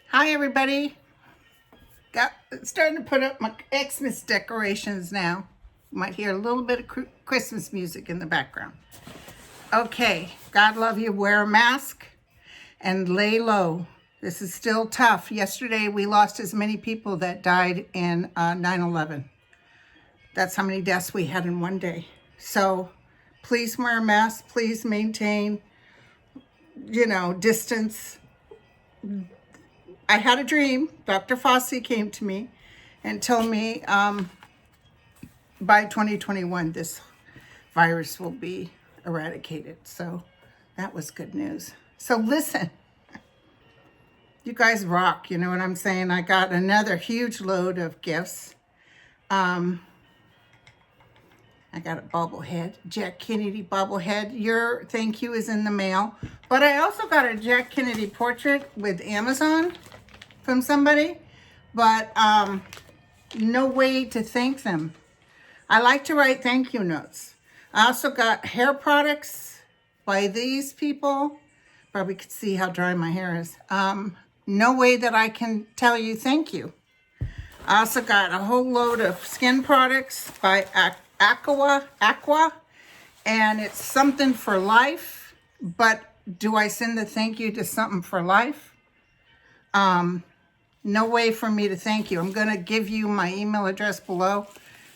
Hi everybody. Starting to put up my Xmas decorations now. You might hear a little bit of Christmas music in the background. Okay, God love you. Wear a mask and lay low. This is still tough. Yesterday we lost as many people that died in 9/11. That's how many deaths we had in one day. So please wear a mask. Please maintain, distance. I had a dream. Dr. Fossey came to me and told me by 2021 this virus will be eradicated. So that was good news. So listen, you guys rock. You know what I'm saying? I got another huge load of gifts. I got a bobblehead, Jack Kennedy bobblehead. Your thank you is in the mail. But I also got a Jack Kennedy portrait with Amazon from somebody, but no way to thank them. I like to write thank you notes. I also got hair products by these people. Probably could see how dry my hair is. No way that I can tell you thank you. I also got a whole load of skin products by Aqua, and it's something for life. But do I send a thank you to something for life? No way for me to thank you. I'm going to give you my email address below.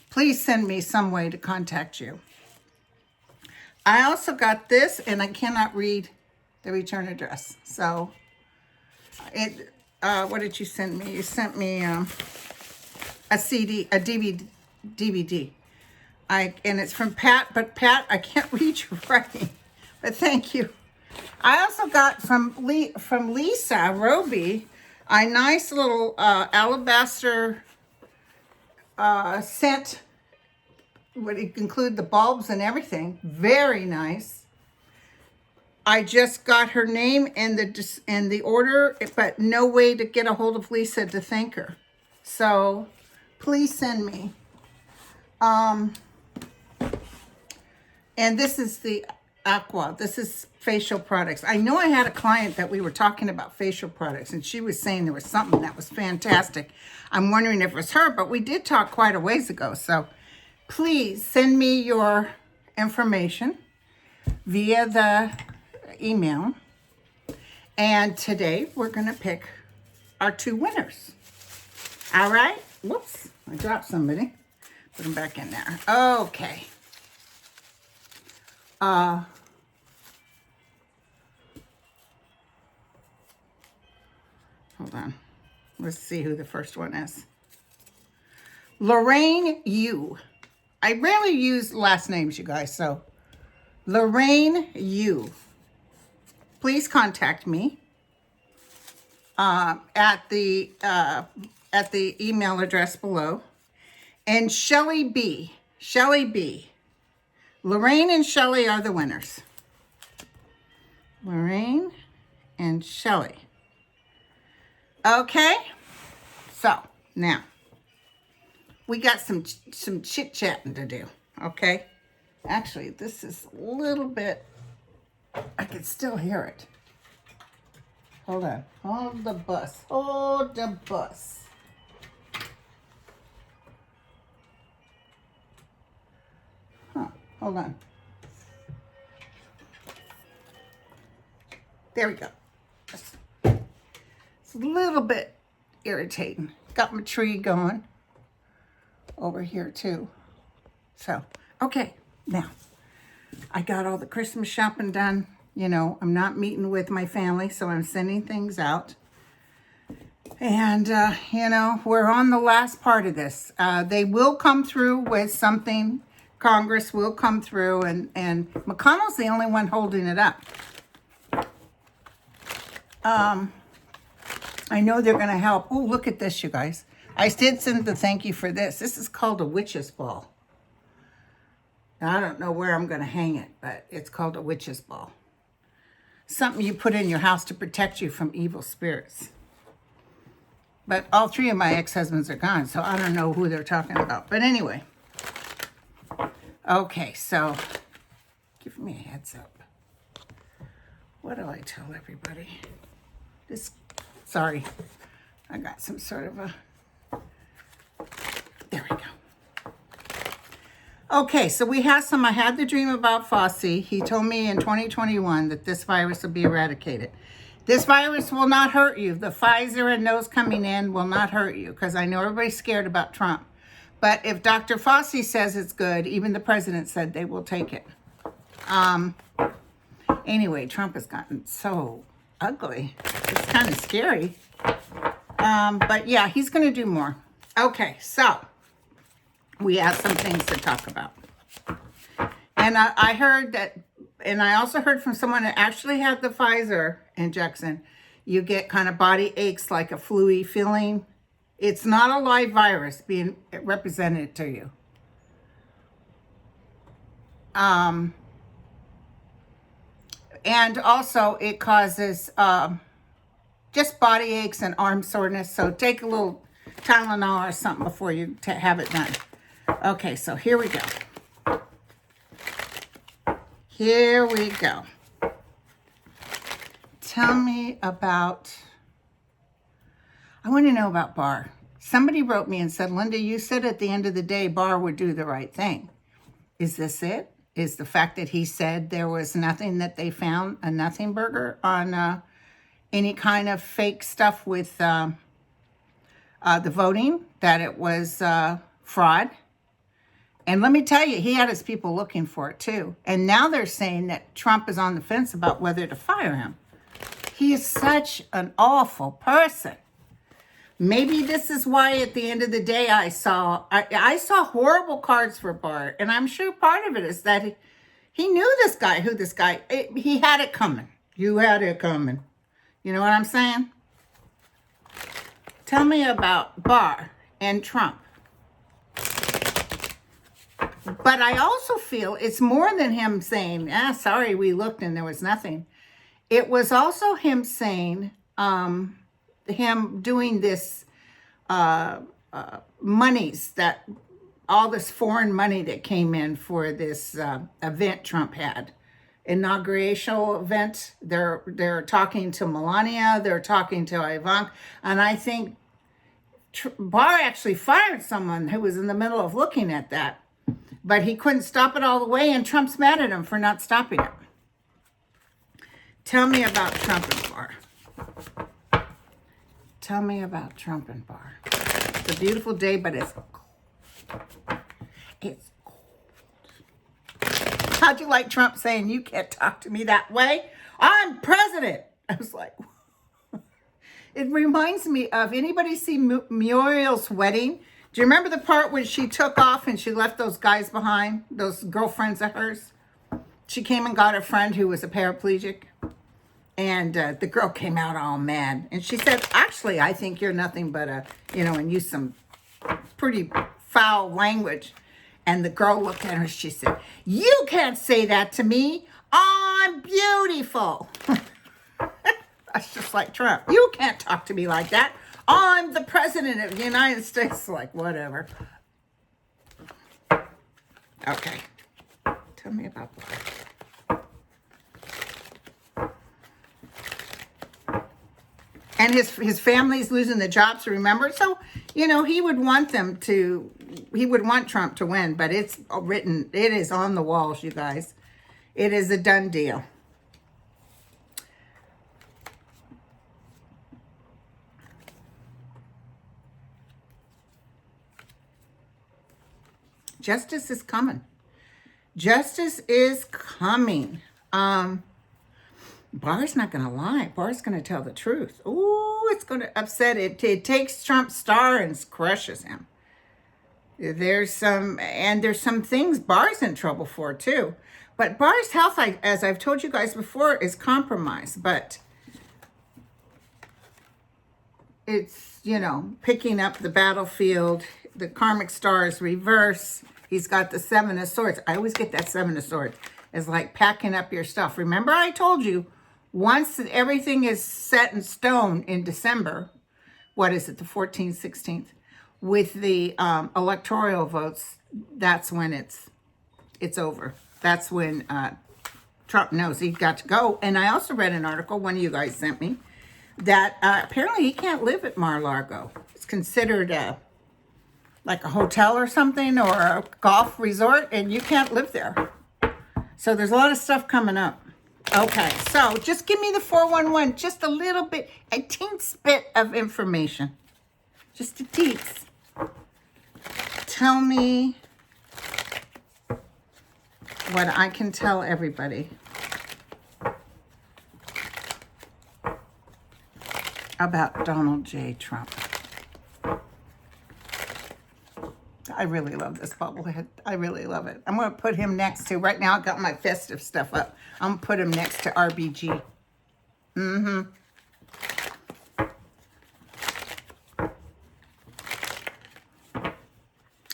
Please send me some way to contact you. I also got this, and I cannot read the return address. So, what did you send me? You sent me a CD, a DVD. And it's from Pat, but Pat, I can't read your writing, but thank you. I also got from Lisa Roby a nice little alabaster scent. Would include the bulbs and everything. Very nice. I just got her name and the order, but no way to get a hold of Lisa to thank her. So please send me. And this is the Aqua. This is facial products. I know I had a client that we were talking about facial products, and she was saying there was something that was fantastic. I'm wondering if it was her, but we did talk quite a ways ago. So please send me your information via the email. And today we're going to pick our two winners. All right. Whoops. I dropped somebody. Put them back in there. Okay. Hold on. Let's see who the first one is. Lorraine U. I rarely use last names, you guys, so Lorraine U. Please contact me at the email address below. And Shelly B. Lorraine and Shelly are the winners. Lorraine and Shelly. Okay, so now we got some chit-chatting to do, okay? Actually, this is a little bit, I can still hear it. Hold on, hold the bus. Hold on. There we go. It's a little bit irritating. Got my tree going over here too. So, okay, now I got all the Christmas shopping done. I'm not meeting with my family, so I'm sending things out. And, we're on the last part of this. They will come through with something. Congress will come through, and McConnell's the only one holding it up. I know they're going to help. Oh, look at this, you guys. I did send the thank you for this. This is called a witch's ball. Now, I don't know where I'm going to hang it, but it's called a witch's ball. Something you put in your house to protect you from evil spirits. But all three of my ex-husbands are gone, so I don't know who they're talking about. But anyway. Okay, so give me a heads up. What do I tell everybody? Sorry, I got some sort of a, there we go. Okay, so I had the dream about Fossey. He told me in 2021 that this virus will be eradicated. This virus will not hurt you. The Pfizer and those coming in will not hurt you, because I know everybody's scared about Trump. But if Dr. Fossey says it's good, even the president said they will take it. Anyway, Trump has gotten so ugly. It's kind of scary. But yeah, he's going to do more. Okay, so we have some things to talk about. And I heard that, and I also heard from someone that actually had the Pfizer injection, you get kind of body aches, like a flu-y feeling. It's not a live virus being represented to you. And also it causes just body aches and arm soreness. So take a little Tylenol or something before you have it done. Okay, so here we go. Here we go. Tell me about, I want to know about Barr. Somebody wrote me and said, Linda, you said at the end of the day, Barr would do the right thing. Is this it? Is the fact that he said there was nothing that they found, a nothing burger on any kind of fake stuff with the voting, that it was fraud? And let me tell you, he had his people looking for it too. And now they're saying that Trump is on the fence about whether to fire him. He is such an awful person. Maybe this is why at the end of the day I saw horrible cards for Barr. And I'm sure part of it is that he knew this guy, he had it coming. You had it coming. You know what I'm saying? Tell me about Barr and Trump. But I also feel it's more than him saying, sorry, we looked and there was nothing. It was also him saying, him doing this monies, that all this foreign money that came in for this event Trump had, inaugurational event. They're talking to Melania, they're talking to Ivanka, and I think Barr actually fired someone who was in the middle of looking at that, but he couldn't stop it all the way, and Trump's mad at him for not stopping it. Tell me about Trump and Barr. Tell me about Trump and Barr. It's a beautiful day, but it's cold. It's cold. How'd you like Trump saying, you can't talk to me that way? I'm president. I was like, it reminds me of, anybody see Muriel's Wedding? Do you remember the part when she took off and she left those guys behind, those girlfriends of hers? She came and got her friend who was a paraplegic. And the girl came out all mad. And she said, actually, I think you're nothing but and used some pretty foul language. And the girl looked at her, she said, you can't say that to me. I'm beautiful. That's just like Trump. You can't talk to me like that. I'm the president of the United States. Like, whatever. Okay. Tell me about Barr. And his family's losing the jobs, remember? So, he would want Trump to win, but it's written, it is on the walls, you guys. It is a done deal. Justice is coming. Justice is coming. Barr's not going to lie. Barr's going to tell the truth. Ooh, it's going to upset it. It takes Trump's star and crushes him. There's some things Barr's in trouble for too. But Barr's health, as I've told you guys before, is compromised. But it's, you know, picking up the battlefield. The karmic star is reverse. He's got the 7 of swords. I always get that 7 of swords. It's like packing up your stuff. Remember I told you, once everything is set in stone in December, what is it, the 14th, 16th, with the electoral votes, that's when it's over. That's when Trump knows he's got to go. And I also read an article, one of you guys sent me, that apparently he can't live at Mar-a-Lago. It's considered like a hotel or something, or a golf resort, and you can't live there. So there's a lot of stuff coming up. Okay, so just give me the 411, just a little bit, a teensy bit of information. Just a teens. Tell me what I can tell everybody about Donald J. Trump. I really love this bobblehead. I really love it. I'm going to put him next to, right now I got my festive stuff up. I'm going to put him next to RBG.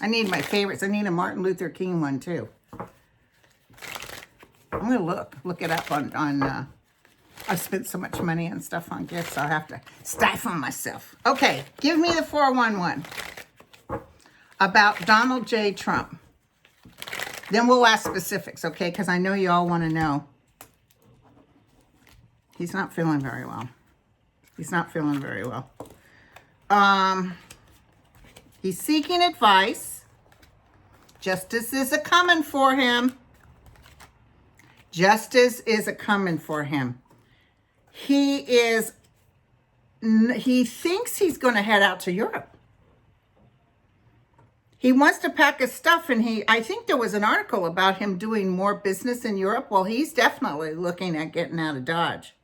I need my favorites. I need a Martin Luther King one too. I'm going to look it up on I've spent so much money on stuff on gifts, I'll have to stifle myself. Okay, give me the 411 about Donald J. Trump. Then we'll ask specifics, okay? Because I know you all want to know. He's not feeling very well. He's not feeling very well. He's seeking advice. Justice is a coming for him. Justice is a coming for him. He thinks he's going to head out to Europe. He wants to pack his stuff, and I think there was an article about him doing more business in Europe. Well, he's definitely looking at getting out of Dodge.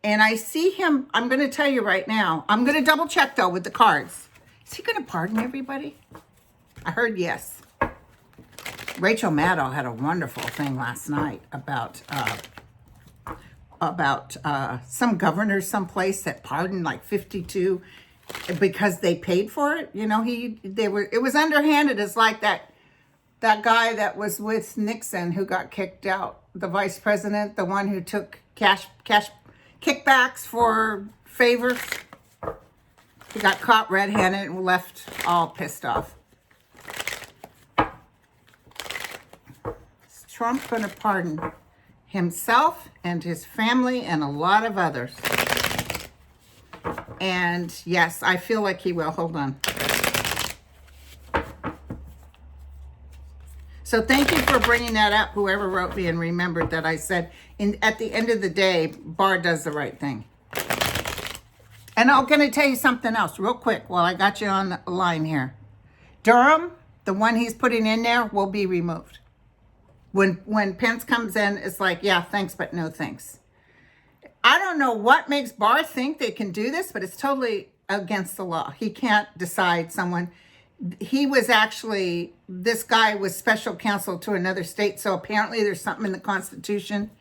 And I see him, I'm going to tell you right now, I'm going to double check though with the cards. Is he going to pardon everybody? I heard yes. Rachel Maddow had a wonderful thing last night about some governors someplace that pardoned like 52 because they paid for it. You know, it was underhanded. It's like that guy that was with Nixon who got kicked out, the vice president, the one who took cash kickbacks for favors. He got caught red-handed and left all pissed off. Is Trump going to pardon himself and his family and a lot of others? And yes, I feel like he will. Hold on. So thank you for bringing that up, whoever wrote me and remembered that I said, at the end of the day, Barr does the right thing. And I'm going to tell you something else real quick while I got you on the line here. Durham, the one he's putting in there, will be removed. When Pence comes in, it's like, yeah, thanks, but no thanks. I don't know what makes Barr think they can do this, but it's totally against the law. He can't decide someone. This guy was special counsel to another state, so apparently there's something in the Constitution.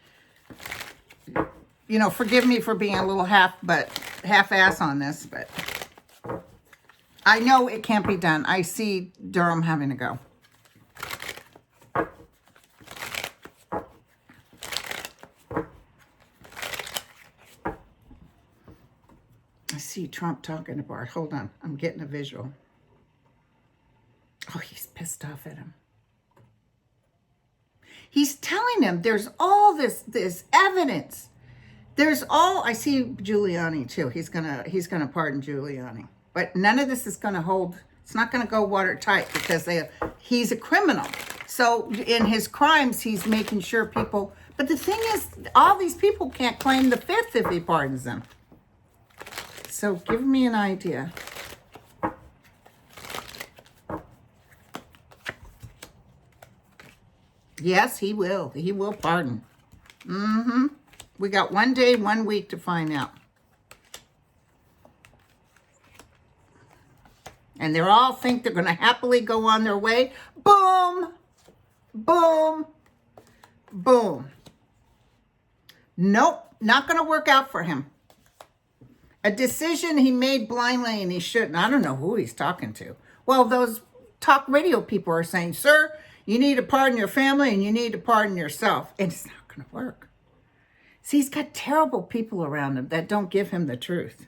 You know, forgive me for being a little half-ass on this, but I know it can't be done. I see Durham having to go. I see Trump talking to Barr. Hold on. I'm getting a visual. Oh, he's pissed off at him. He's telling him there's all this evidence. I see Giuliani too. He's gonna pardon Giuliani. But none of this is gonna hold. It's not gonna go watertight because he's a criminal. So in his crimes, he's making sure people. But the thing is, all these people can't claim the fifth if he pardons them. So give me an idea. Yes, he will. He will pardon. We got 1 day, 1 week to find out. And they all think they're going to happily go on their way. Boom, boom, boom. Nope, not going to work out for him. A decision he made blindly and he shouldn't. I don't know who he's talking to. Well, those talk radio people are saying, sir, you need to pardon your family and you need to pardon yourself. And it's not going to work. See, he's got terrible people around him that don't give him the truth.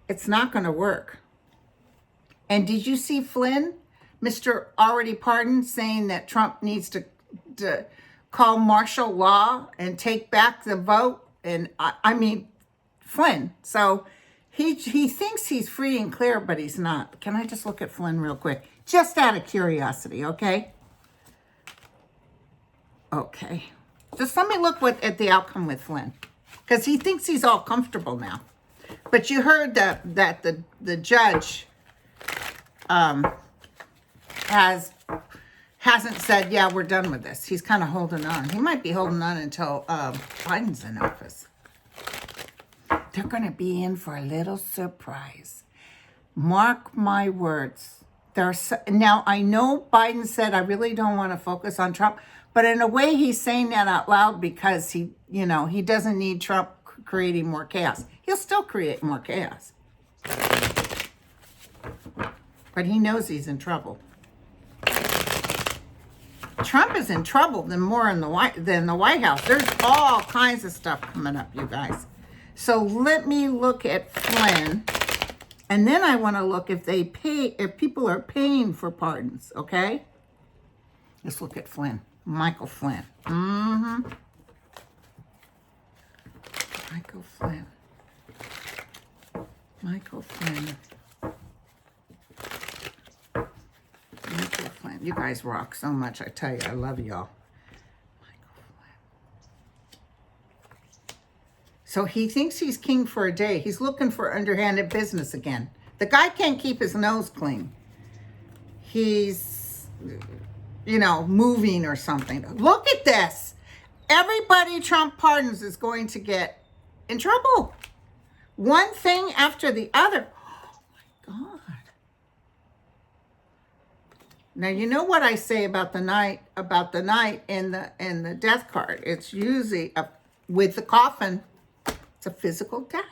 It's not going to work. And did you see Flynn, Mr. Already Pardoned, saying that Trump needs to call martial law and take back the vote? And I mean, Flynn. So he thinks he's free and clear, but he's not. Can I just look at Flynn real quick? Just out of curiosity, okay? Okay. Just let me look at the outcome with Flynn. Because he thinks he's all comfortable now. But you heard that the judge hasn't said, yeah, we're done with this. He's kind of holding on. He might be holding on until Biden's in office. They're going to be in for a little surprise. Mark my words. Now, I know Biden said, I really don't want to focus on Trump, but in a way he's saying that out loud because he doesn't need Trump creating more chaos. He'll still create more chaos. But he knows he's in trouble. Trump is in trouble than the White House. There's all kinds of stuff coming up, you guys. So let me look at Flynn, and then I want to look if people are paying for pardons, okay? Let's look at Flynn, Michael Flynn. Michael Flynn. Michael Flynn. Michael Flynn. You guys rock so much, I tell you, I love y'all. So he thinks he's king for a day. He's looking for underhanded business again. The guy can't keep his nose clean. He's, moving or something. Look at this. Everybody Trump pardons is going to get in trouble. One thing after the other. Oh, my God. Now, you know what I say about the night in the death card. It's usually with the coffin. A physical death.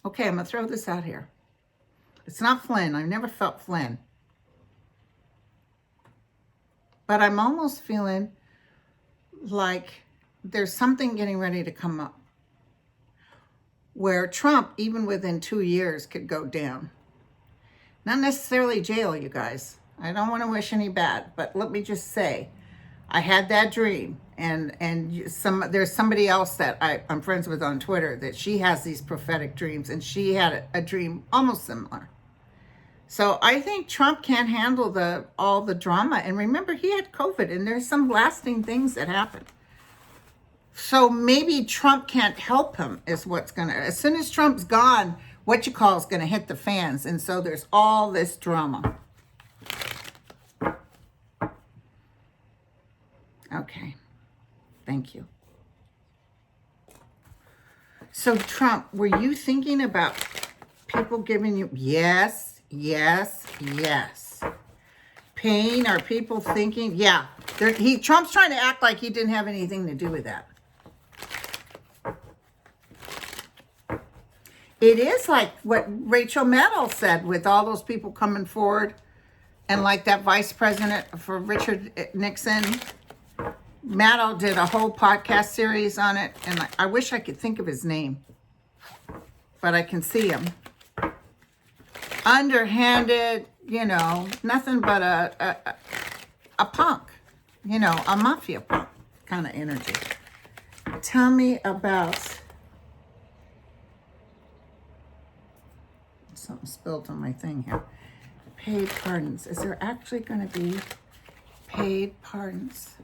Okay, I'm going to throw this out here. It's not Flynn. I've never felt Flynn. But I'm almost feeling like there's something getting ready to come up where Trump, even within 2 years, could go down. Not necessarily jail, you guys. I don't want to wish any bad, but let me just say, I had that dream, and there's somebody else that I'm friends with on Twitter that she has these prophetic dreams, and she had a dream almost similar. So I think Trump can't handle all the drama. And remember, he had COVID, and there's some lasting things that happened. So maybe Trump can't help him is what's going to, as soon as Trump's gone, is going to hit the fans. And so there's all this drama. Okay, thank you. So Trump, were you thinking about people giving you, yes. Pain, are people thinking, yeah. Trump's trying to act like he didn't have anything to do with that. It is like what Rachel Maddow said with all those people coming forward and like that vice president for Richard Nixon. Maddow did a whole podcast series on it, and I wish I could think of his name, but I can see him. Underhanded, nothing but a punk, a mafia punk kind of energy. Tell me about something spilled on my thing here. Paid pardons. Is there actually going to be paid pardons?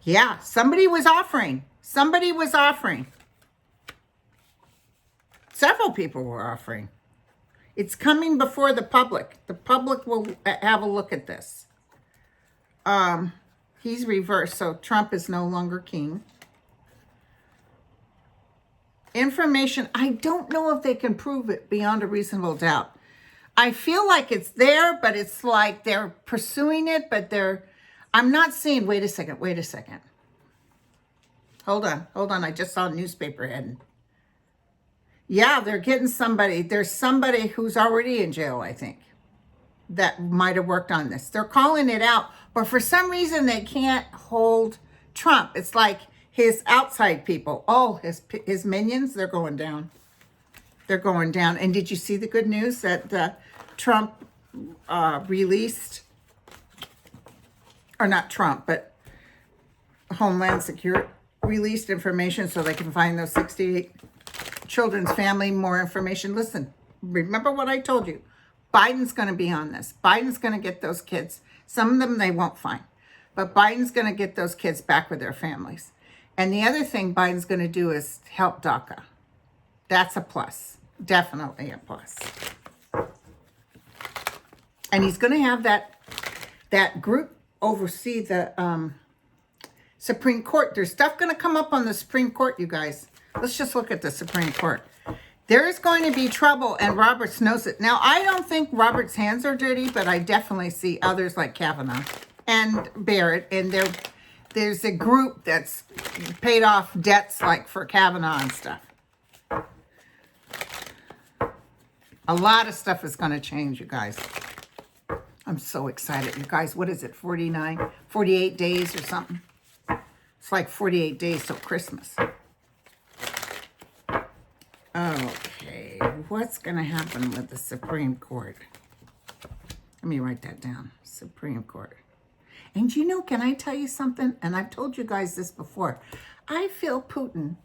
Yeah, somebody was offering. Several people were offering. It's coming before the public. The public will have a look at this. He's reversed, so Trump is no longer king. Information, I don't know if they can prove it beyond a reasonable doubt. I feel like it's there, but it's like they're pursuing it, but I'm not seeing, wait a second. Hold on. I just saw a newspaper heading. Yeah, they're getting somebody. There's somebody who's already in jail, I think, that might have worked on this. They're calling it out, but for some reason they can't hold Trump. It's like his outside people. Oh, his minions, they're going down. They're going down. And did you see the good news that Trump released, or not Trump, but Homeland Security released information so they can find those 68 children's family more information. Listen, remember what I told you. Biden's going to be on this. Biden's going to get those kids. Some of them they won't find. But Biden's going to get those kids back with their families. And the other thing Biden's going to do is help DACA. That's a plus. Definitely a plus. And he's going to have that group oversee the Supreme Court. There's stuff going to come up on the Supreme Court, you guys. Let's just look at the Supreme Court. There is going to be trouble, and Roberts knows it. Now, I don't think Roberts' hands are dirty, but I definitely see others like Kavanaugh and Barrett, and there's a group that's paid off debts like for Kavanaugh and stuff. A lot of stuff is going to change, you guys. I'm so excited, you guys. What is it, 48 days or something? It's like 48 days till Christmas. Okay, what's going to happen with the Supreme Court? Let me write that down. Supreme Court. And you know, can I tell you something? And I've told you guys this before. I feel Putin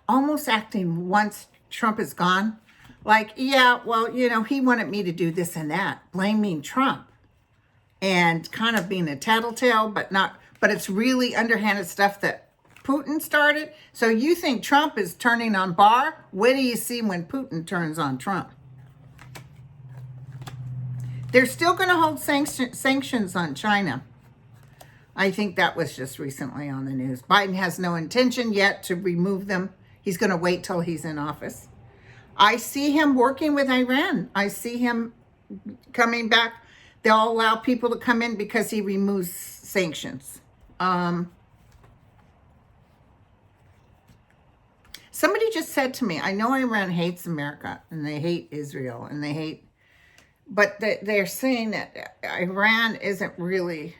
almost acting once Trump is gone. Like, yeah, well, you know, he wanted me to do this and that. Blaming Trump. And kind of being a tattletale, but it's really underhanded stuff that Putin started. So you think Trump is turning on Barr? What do you see when Putin turns on Trump? They're still going to hold sanctions on China. I think that was just recently on the news. Biden has no intention yet to remove them. He's going to wait till he's in office. I see him working with Iran. I see him coming back. They'll allow people to come in because he removes sanctions. Somebody just said to me, I know Iran hates America and they hate Israel and they hate, but they're saying that Iran isn't really,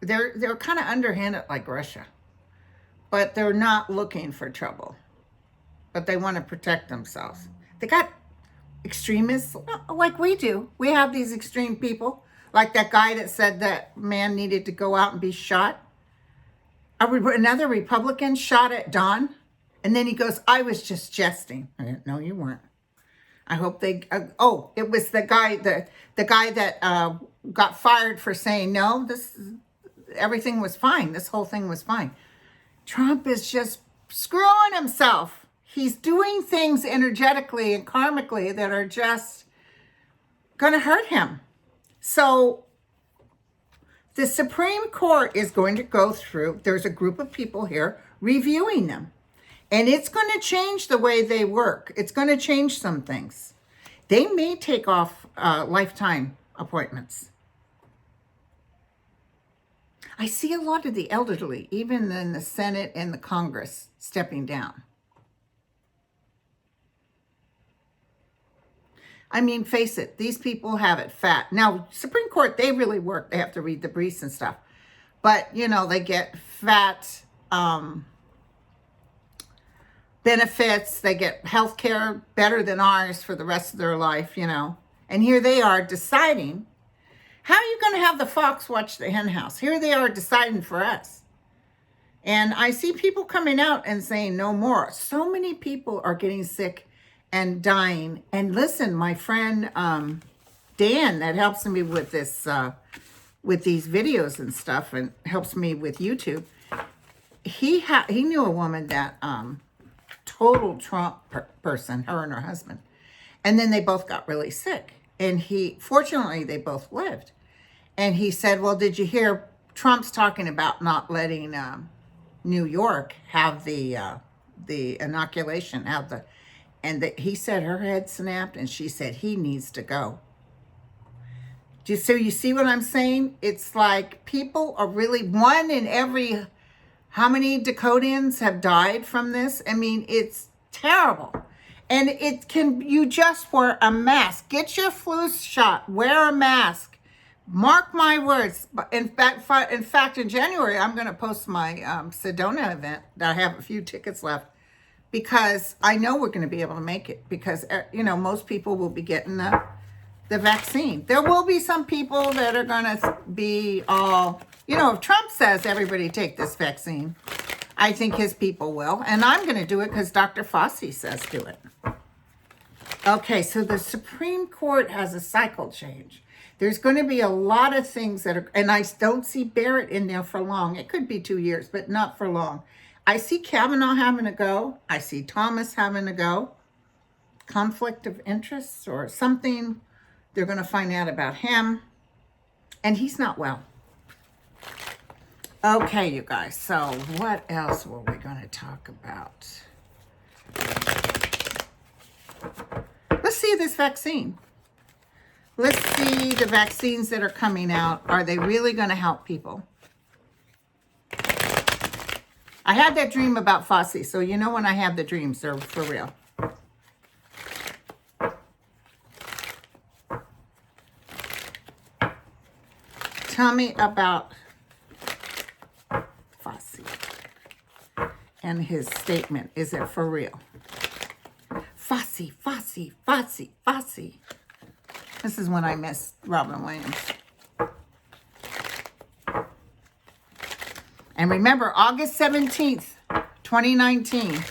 they're kind of underhanded like Russia, but they're not looking for trouble, but they want to protect themselves. They got extremists like we do. We have these extreme people, like that guy that said that man needed to go out and be shot. Another Republican shot at Don, and then he goes, I was just jesting. No, you weren't. I hope they, it was the guy that got fired for saying, no, everything was fine. This whole thing was fine. Trump is just screwing himself. He's doing things energetically and karmically that are just going to hurt him. So the Supreme Court is going to go through, there's a group of people here reviewing them. And it's going to change the way they work. It's going to change some things. They may take off lifetime appointments. I see a lot of the elderly, even in the Senate and the Congress, stepping down. I mean, face it, these people have it fat. Now, Supreme Court, they really work. They have to read the briefs and stuff. But, you know, they get fat benefits. They get health care better than ours for the rest of their life, you know. And here they are deciding, how are you going to have the fox watch the hen house? Here they are deciding for us. And I see people coming out and saying no more. So many people are getting sick and dying. And listen, my friend Dan, that helps me with this, with these videos and stuff, and helps me with YouTube. He knew a woman that total Trump person, her and her husband, and then they both got really sick. And fortunately, they both lived. And he said, "Well, did you hear Trump's talking about not letting New York have the inoculation, he said her head snapped, and she said he needs to go." So you see what I'm saying? It's like people are really, one in every, how many Dakotans have died from this? I mean, it's terrible. And you just wear a mask. Get your flu shot, wear a mask. Mark my words. In fact, in January, I'm going to post my Sedona event. I have a few tickets left because I know we're going to be able to make it because, most people will be getting the vaccine. There will be some people that are going to be all, if Trump says everybody take this vaccine, I think his people will. And I'm going to do it because Dr. Fauci says do it. Okay, so the Supreme Court has a cycle change. There's going to be a lot of things that are, and I don't see Barrett in there for long. It could be 2 years, but not for long. I see Kavanaugh having to go. I see Thomas having to go. Conflict of interests or something. They're going to find out about him. And he's not well. Okay, you guys. So what else were we going to talk about? Let's see this vaccine. Let's see the vaccines that are coming out. Are they really going to help people? I had that dream about Fauci. So when I have the dreams, they're for real. Tell me about Fauci and his statement. Is it for real? Fauci, Fauci, Fauci, Fauci. This is when I miss Robin Williams. And remember, August 17th, 2019.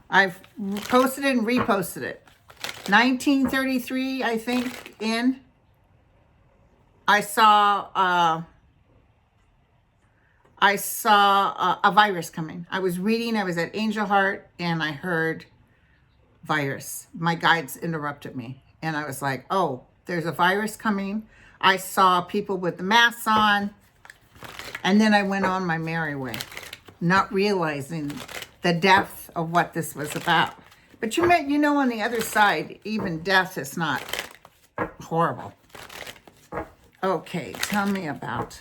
I've posted it and reposted it. 1933, I think, I saw a virus coming. I was reading, I was at Angel Heart, and I heard virus. My guides interrupted me, and I was like, oh, there's a virus coming. I saw people with the masks on, and then I went on my merry way, not realizing the depth of what this was about. But on the other side, even death is not horrible. Okay, tell me about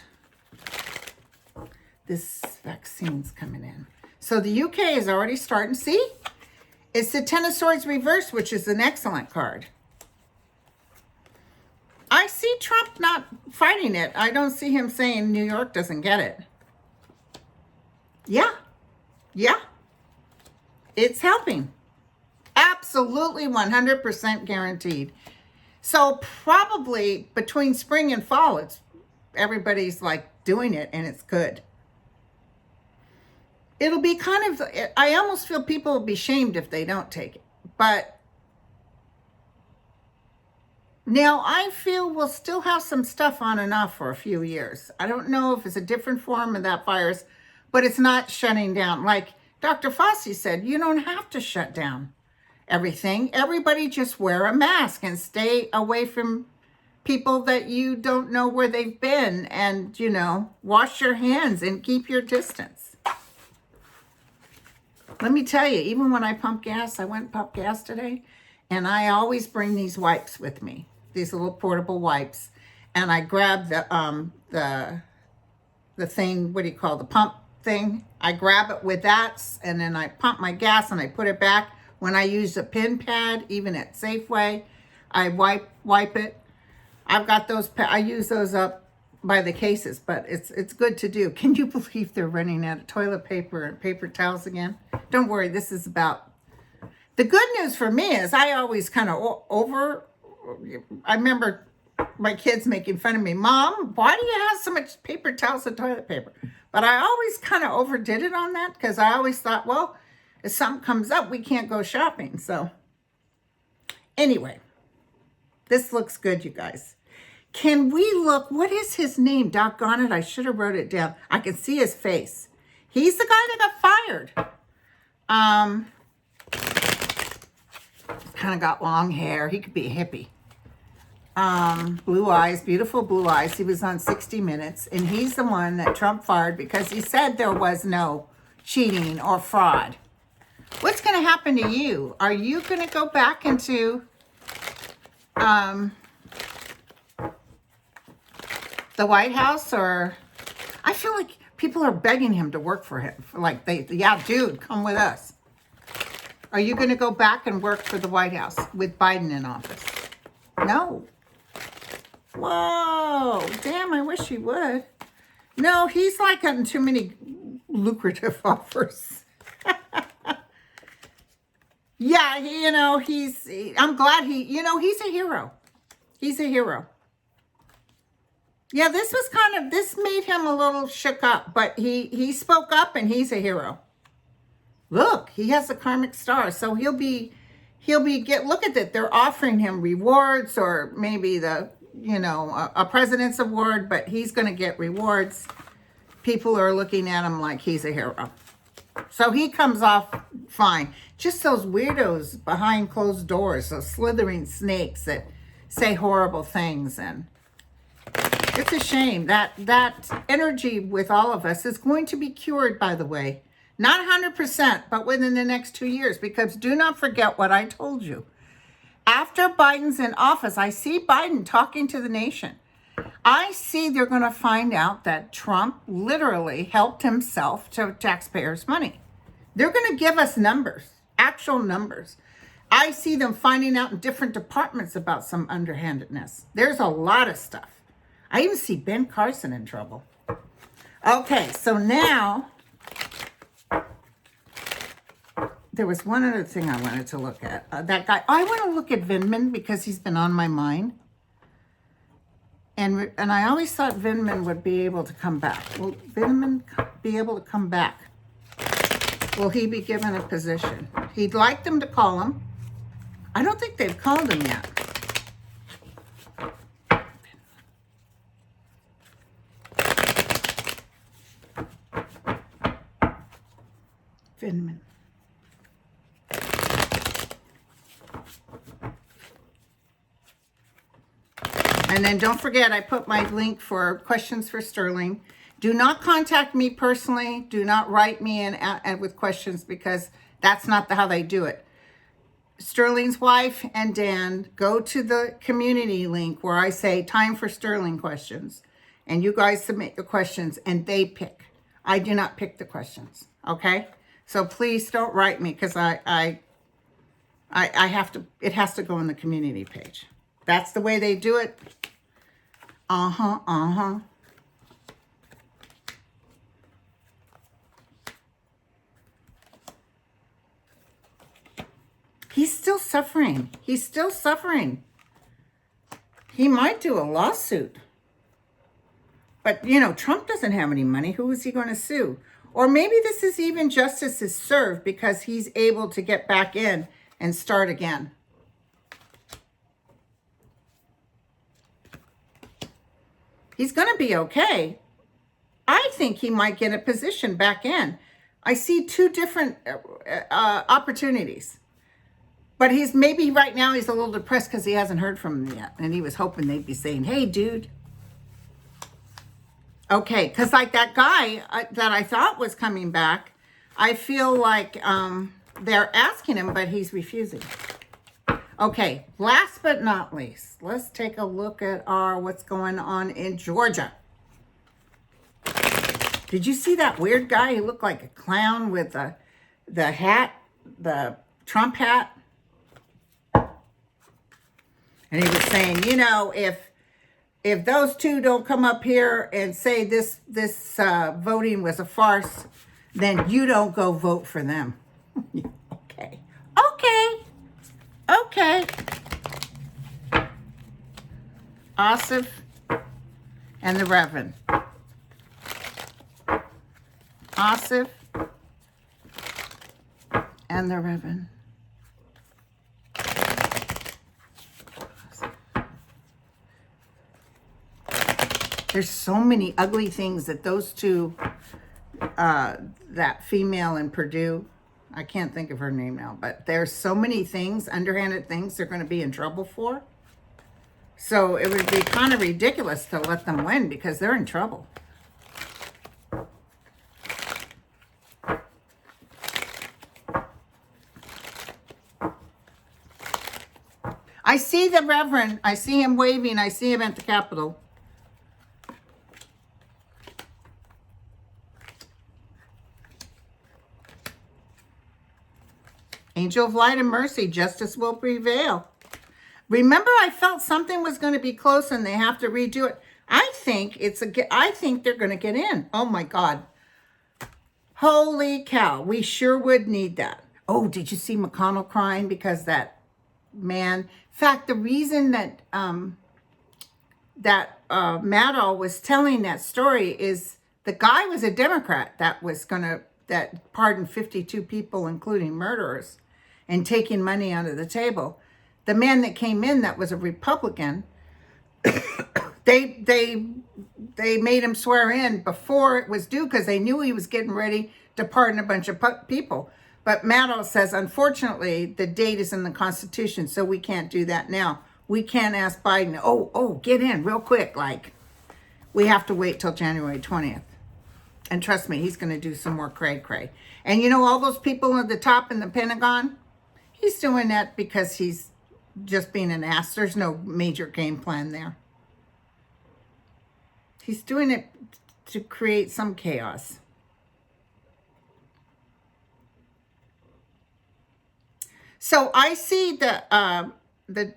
this vaccine's coming in. So the UK is already starting. See? It's the Ten of Swords reversed, which is an excellent card. I see Trump not fighting it. I don't see him saying New York doesn't get it. Yeah. It's helping. Absolutely 100% guaranteed. So probably between spring and fall, everybody's like doing it and it's good. It'll be kind of, I almost feel people will be shamed if they don't take it. But now I feel we'll still have some stuff on and off for a few years. I don't know if it's a different form of that virus, but it's not shutting down. Like Dr. Fauci said, you don't have to shut down everything. Everybody just wear a mask and stay away from people that you don't know where they've been. And, wash your hands and keep your distance. Let me tell you, even when I pump gas, I went and pumped gas today, and I always bring these wipes with me, these little portable wipes, and I grab the thing, what do you call the pump thing? I grab it with that, and then I pump my gas and I put it back. When I use a pin pad, even at Safeway, I wipe it. I've got those. I use those up by the cases, but it's good to do. Can you believe they're running out of toilet paper and paper towels again? Don't worry, this is about... The good news for me is I always kind of I remember my kids making fun of me. Mom, why do you have so much paper towels and toilet paper? But I always kind of overdid it on that because I always thought, well, if something comes up, we can't go shopping. So anyway, this looks good, you guys. Can we look? What is his name? Doggone it. I should have wrote it down. I can see his face. He's the guy that got fired. Kind of got long hair. He could be a hippie. Blue eyes, beautiful blue eyes. He was on 60 Minutes, and he's the one that Trump fired because he said there was no cheating or fraud. What's going to happen to you? Are you going to go back into the White House, or I feel like people are begging him to work for him. Like, yeah, dude, come with us. Are you going to go back and work for the White House with Biden in office? No. Whoa, damn, I wish he would. No, he's like gotten too many lucrative offers. Yeah, I'm glad he's a hero. He's a hero. Yeah, this made him a little shook up, but he spoke up and he's a hero. Look, he has a karmic star, so look at that. They're offering him rewards, or maybe a president's award, but he's going to get rewards. People are looking at him like he's a hero. So he comes off fine. Just those weirdos behind closed doors, those slithering snakes that say horrible things. And it's a shame that energy with all of us is going to be cured, by the way. Not 100%, but within the next 2 years, because do not forget what I told you. After Biden's in office, I see Biden talking to the nation. I see they're going to find out that Trump literally helped himself to taxpayers' money. They're going to give us numbers, actual numbers. I see them finding out in different departments about some underhandedness. There's a lot of stuff. I even see Ben Carson in trouble. Okay, so now there was one other thing I wanted to look at. That guy, I want to look at Vindman because he's been on my mind. And I always thought Vindman would be able to come back. Will Vindman be able to come back? Will he be given a position? He'd like them to call him. I don't think they've called him yet. Vindman. And then don't forget, I put my link for questions for Sterling. Do not contact me personally. Do not write me in with questions, because that's not how they do it. Sterling's wife and Dan, go to the community link where I say time for Sterling questions. And you guys submit your questions and they pick. I do not pick the questions. Okay? So please don't write me, because I have to, it has to go on the community page. That's the way they do it. He's still suffering. He's still suffering. He might do a lawsuit. But, Trump doesn't have any money. Who is he going to sue? Or maybe this is even justice is served because he's able to get back in and start again. He's going to be okay. I think he might get a position back in. I see two different opportunities. But maybe right now he's a little depressed because he hasn't heard from them yet. And he was hoping they'd be saying, hey, dude. Okay, because like that guy that I thought was coming back, I feel like they're asking him, but he's refusing. Okay, last but not least, let's take a look at what's going on in Georgia. Did you see that weird guy? He looked like a clown with the hat, the Trump hat. And he was saying, if those two don't come up here and say this voting was a farce, then you don't go vote for them. Okay. Asif and the Reverend. Asif and the Reverend. There's so many ugly things that those two, that female in Purdue, I can't think of her name now, but there's so many things, underhanded things they're going to be in trouble for. So it would be kind of ridiculous to let them win because they're in trouble. I see the Reverend. I see him waving. I see him at the Capitol. Angel of light and mercy, justice will prevail. Remember, I felt something was going to be close and they have to redo it. I think they're going to get in. Oh my God. Holy cow. We sure would need that. Oh, did you see McConnell crying because that man? In fact, the reason that Maddow was telling that story is the guy was a Democrat that pardoned 52 people, including murderers, and taking money under the table. The man that came in that was a Republican, they made him swear in before it was due because they knew he was getting ready to pardon a bunch of people. But Maddow says, unfortunately, the date is in the Constitution, so we can't do that now. We can't ask Biden, oh, get in real quick. Like, we have to wait till January 20th. And trust me, he's going to do some more cray-cray. And you know, all those people at the top in the Pentagon, he's doing that because he's just being an ass. There's no major game plan there. He's doing it to create some chaos. So I see the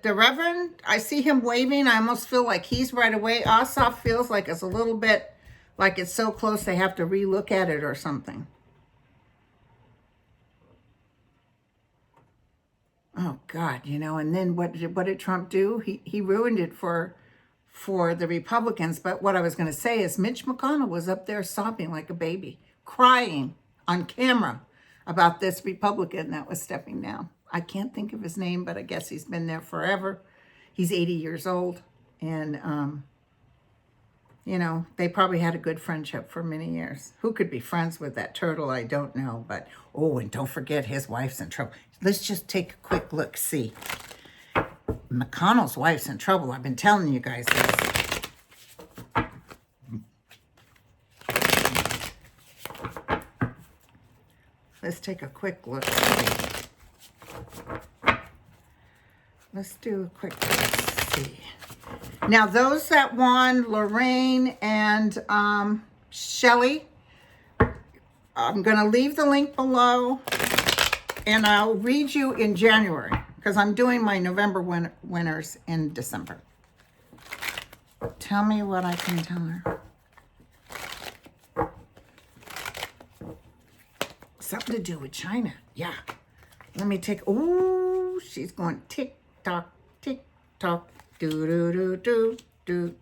Reverend, I see him waving. I almost feel like he's right away. Ossoff feels like it's a little bit, like it's so close they have to relook at it or something. Oh God, you know, and then what did Trump do? He ruined it for the Republicans. But what I was going to say is Mitch McConnell was up there sobbing like a baby, crying on camera about this Republican that was stepping down. I can't think of his name, but I guess he's been there forever. He's 80 years old. And, you know, they probably had a good friendship for many years. Who could be friends with that turtle? I don't know. But, oh, and don't forget his wife's in trouble. Let's just take a quick look, see. McConnell's wife's in trouble. I've been telling you guys this. Let's take a quick look. Let's do a quick see. Now, those that won, Lorraine and Shelly, I'm going to leave the link below, and I'll read you in January, because I'm doing my November winners in December. Tell me what I can tell her. Something to do with China. Yeah. Let me take, oh, she's going tick-tock, tick-tock, do-do-do-do-do.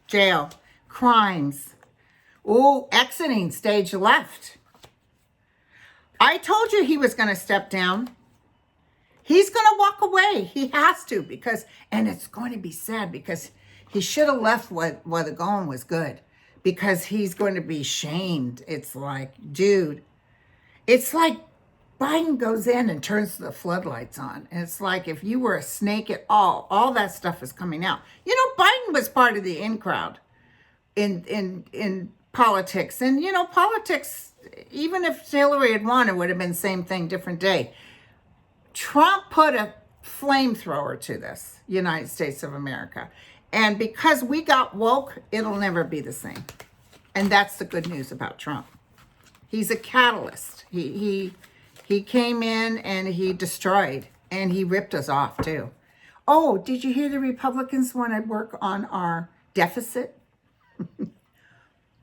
Jail, crimes. Oh, exiting stage left. I told you he was going to step down. He's going to walk away. He has to because, and it's going to be sad because he should have left while the going was good. Because he's going to be shamed. It's like, dude, it's like Biden goes in and turns the floodlights on. And it's like if you were a snake at all that stuff is coming out. You know, Biden was part of the in crowd in politics. And, you know, politics, even if Hillary had won, it would have been the same thing, different day. Trump put a flamethrower to this, United States of America. And because we got woke, it'll never be the same. And that's the good news about Trump. He's a catalyst. He came in and he destroyed, and he ripped us off too. Oh, did you hear the Republicans want to work on our deficit?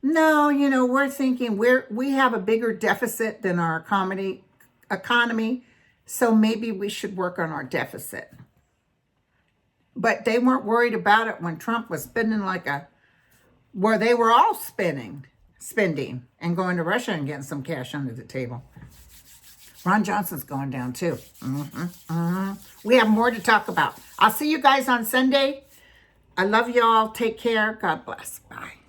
No, you know, we're thinking we have a bigger deficit than our economy, so maybe we should work on our deficit. But they weren't worried about it when Trump was spending where they were all spending and going to Russia and getting some cash under the table. Ron Johnson's going down too. We have more to talk about. I'll see you guys on Sunday. I love y'all. Take care. God bless. Bye.